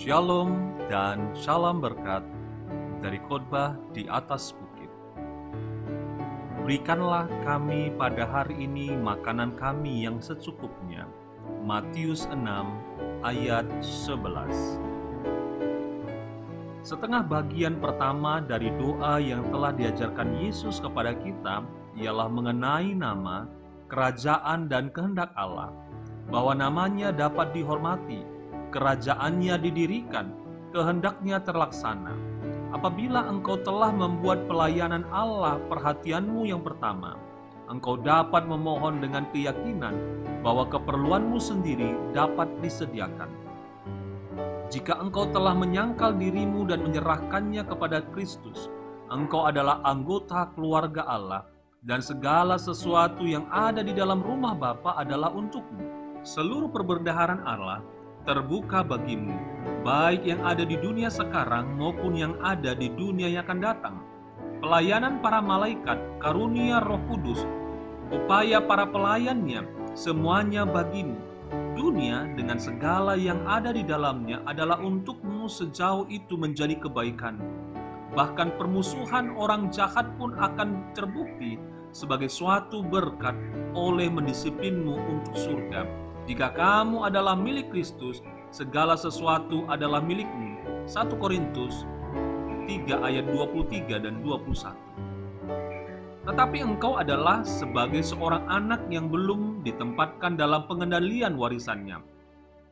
Shalom dan salam berkat dari khotbah di atas bukit. Berikanlah kami pada hari ini makanan kami yang secukupnya. Matius 6 ayat 11. Setengah bagian pertama dari doa yang telah diajarkan Yesus kepada kita ialah mengenai nama, kerajaan dan kehendak Allah, bahwa namanya dapat dihormati, kerajaannya didirikan, kehendaknya terlaksana. Apabila engkau telah membuat pelayanan Allah perhatianmu yang pertama, engkau dapat memohon dengan keyakinan bahwa keperluanmu sendiri dapat disediakan. Jika engkau telah menyangkal dirimu dan menyerahkannya kepada Kristus, engkau adalah anggota keluarga Allah, dan segala sesuatu yang ada di dalam rumah Bapa adalah untukmu. Seluruh perbendaharaan Allah terbuka bagimu, baik yang ada di dunia sekarang maupun yang ada di dunia yang akan datang. Pelayanan para malaikat, karunia Roh Kudus, upaya para pelayannya, semuanya bagimu. Dunia dengan segala yang ada di dalamnya adalah untukmu sejauh itu menjadi kebaikan. Bahkan permusuhan orang jahat pun akan terbukti sebagai suatu berkat oleh mendisiplinmu untuk surga. Jika kamu adalah milik Kristus, segala sesuatu adalah milikmu. 1 Korintus 3 ayat 23 dan 21. Tetapi engkau adalah sebagai seorang anak yang belum ditempatkan dalam pengendalian warisannya.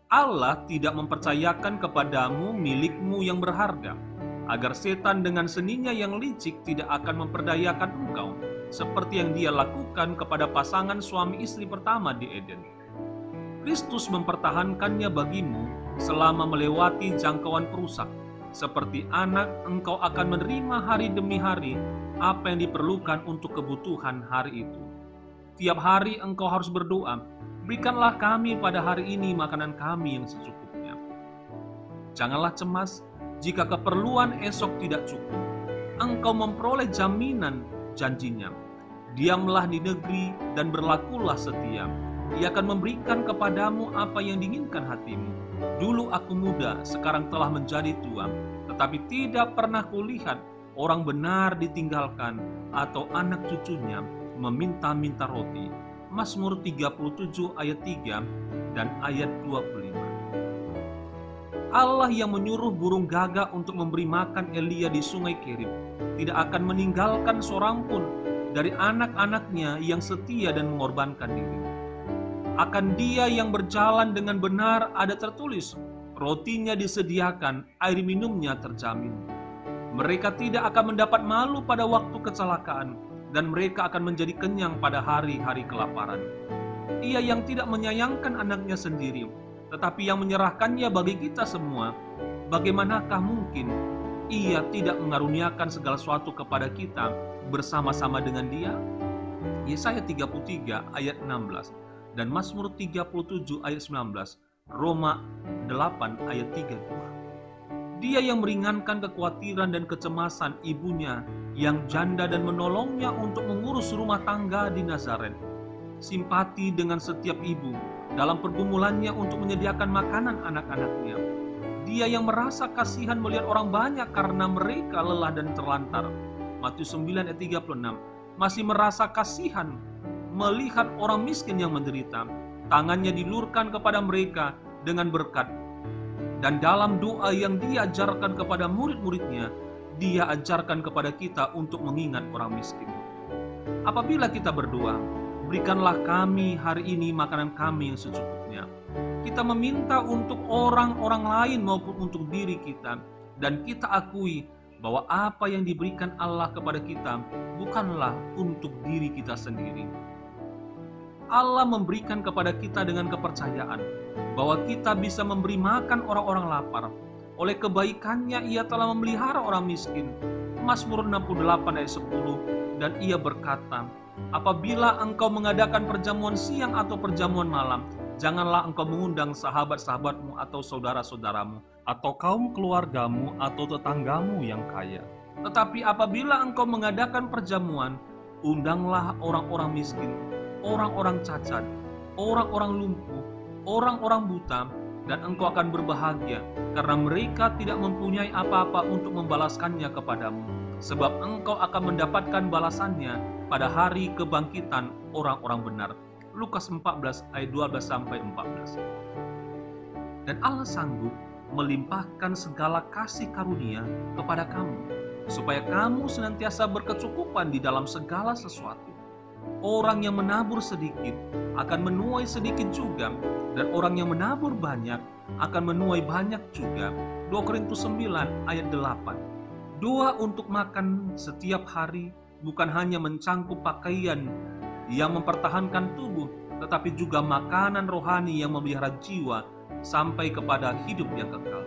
Allah tidak mempercayakan kepadamu milikmu yang berharga, agar setan dengan seninya yang licik tidak akan memperdayakan engkau, seperti yang dia lakukan kepada pasangan suami istri pertama di Eden. Kristus mempertahankannya bagimu selama melewati jangkauan perusak. Seperti anak, engkau akan menerima hari demi hari apa yang diperlukan untuk kebutuhan hari itu. Tiap hari engkau harus berdoa, berikanlah kami pada hari ini makanan kami yang secukupnya. Janganlah cemas jika keperluan esok tidak cukup. Engkau memperoleh jaminan janjinya. Diamlah di negeri dan berlakulah setia. Ia akan memberikan kepadamu apa yang diinginkan hatimu. Dulu aku muda, sekarang telah menjadi tua, tetapi tidak pernah kulihat orang benar ditinggalkan atau anak cucunya meminta-minta roti. Mazmur 37 ayat 3 dan ayat 25. Allah yang menyuruh burung gagak untuk memberi makan Elia di sungai Kerib tidak akan meninggalkan seorang pun dari anak-anaknya yang setia dan mengorbankan diri. Akan dia yang berjalan dengan benar ada tertulis, rotinya disediakan, air minumnya terjamin. Mereka tidak akan mendapat malu pada waktu kecelakaan, dan mereka akan menjadi kenyang pada hari-hari kelaparan. Ia yang tidak menyayangkan anaknya sendiri, tetapi yang menyerahkannya bagi kita semua, bagaimanakah mungkin ia tidak mengaruniakan segala sesuatu kepada kita bersama-sama dengan dia? Yesaya 33 ayat 16 dan Mazmur 37 ayat 19, Roma 8 ayat 32. Dia yang meringankan kekhawatiran dan kecemasan ibunya yang janda dan menolongnya untuk mengurus rumah tangga di Nazaret. Simpati dengan setiap ibu dalam pergumulannya untuk menyediakan makanan anak-anaknya. Dia yang merasa kasihan melihat orang banyak karena mereka lelah dan terlantar. Matius 9 ayat 36. Masih merasa kasihan melihat orang miskin yang menderita, tangannya dilurkan kepada mereka dengan berkat. Dan dalam doa yang dia ajarkan kepada murid-muridnya, dia ajarkan kepada kita untuk mengingat orang miskin. Apabila kita berdoa, berikanlah kami hari ini makanan kami yang secukupnya. Kita meminta untuk orang-orang lain maupun untuk diri kita, dan kita akui bahwa apa yang diberikan Allah kepada kita bukanlah untuk diri kita sendiri. Allah memberikan kepada kita dengan kepercayaan bahwa kita bisa memberi makan orang-orang lapar. Oleh kebaikannya ia telah memelihara orang miskin. Mazmur 68 ayat 10, dan ia berkata, apabila engkau mengadakan perjamuan siang atau perjamuan malam, janganlah engkau mengundang sahabat-sahabatmu atau saudara-saudaramu, atau kaum keluargamu atau tetanggamu yang kaya. Tetapi apabila engkau mengadakan perjamuan, undanglah orang-orang miskin, orang-orang cacat, orang-orang lumpuh, orang-orang buta, dan engkau akan berbahagia, karena mereka tidak mempunyai apa-apa untuk membalaskannya kepadamu, sebab engkau akan mendapatkan balasannya pada hari kebangkitan orang-orang benar. Lukas 14 ayat 12-14. Dan Allah sanggup melimpahkan segala kasih karunia kepada kamu, supaya kamu senantiasa berkecukupan di dalam segala sesuatu. Orang yang menabur sedikit akan menuai sedikit juga, dan orang yang menabur banyak akan menuai banyak juga. 2 Korintus 9 ayat 8. Doa untuk makan setiap hari bukan hanya mencangkup pakaian yang mempertahankan tubuh, tetapi juga makanan rohani yang memelihara jiwa sampai kepada hidup yang kekal.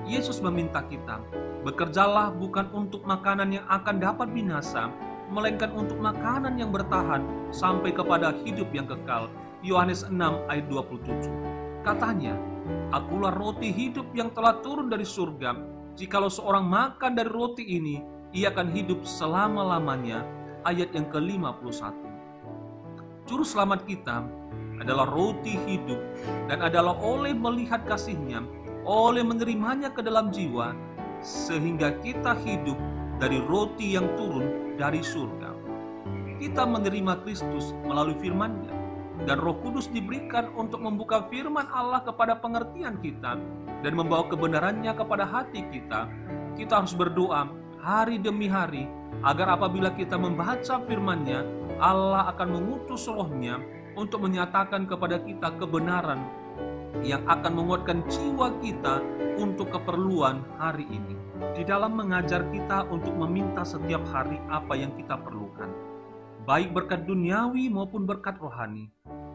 Yesus meminta kita, bekerjalah bukan untuk makanan yang akan dapat binasa, melainkan untuk makanan yang bertahan sampai kepada hidup yang kekal. Yohanes 6 ayat 27. Katanya, akulah roti hidup yang telah turun dari surga. Jikalau seorang makan dari roti ini, ia akan hidup selama-lamanya. Ayat yang ke-51. Juru selamat kita adalah roti hidup, dan adalah oleh melihat kasih-Nya, oleh menerimanya ke dalam jiwa, sehingga kita hidup dari roti yang turun dari surga. Kita menerima Kristus melalui firman-Nya, dan Roh Kudus diberikan untuk membuka firman Allah kepada pengertian kita dan membawa kebenarannya kepada hati kita. Kita harus berdoa hari demi hari agar apabila kita membaca firman-Nya, Allah akan mengutus Roh-Nya untuk menyatakan kepada kita kebenaran yang akan menguatkan jiwa kita untuk keperluan hari ini. Di dalam mengajar kita untuk meminta setiap hari apa yang kita perlukan, baik berkat duniawi maupun berkat rohani,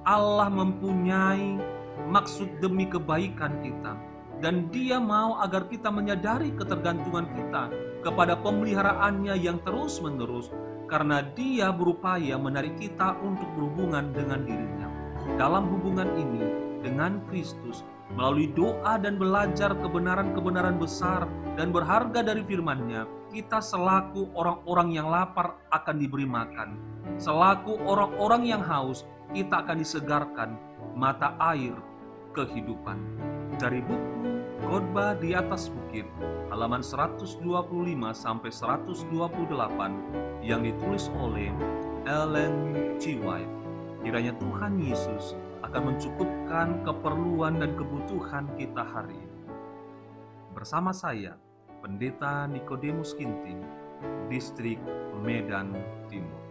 Allah mempunyai maksud demi kebaikan kita, dan Dia mau agar kita menyadari ketergantungan kita kepada pemeliharaannya yang terus-menerus, karena Dia berupaya menarik kita untuk berhubungan dengan dirinya. Dalam hubungan ini dengan Kristus, melalui doa dan belajar kebenaran-kebenaran besar dan berharga dari firman-Nya, kita selaku orang-orang yang lapar akan diberi makan. Selaku orang-orang yang haus, kita akan disegarkan mata air kehidupan. Dari buku Khotbah di atas Bukit, halaman 125-128, yang ditulis oleh Ellen G. White. Kiranya Tuhan Yesus akan mencukupkan keperluan dan kebutuhan kita hari ini. Bersama saya, Pendeta Nikodemus Ginting, Distrik Medan Timur.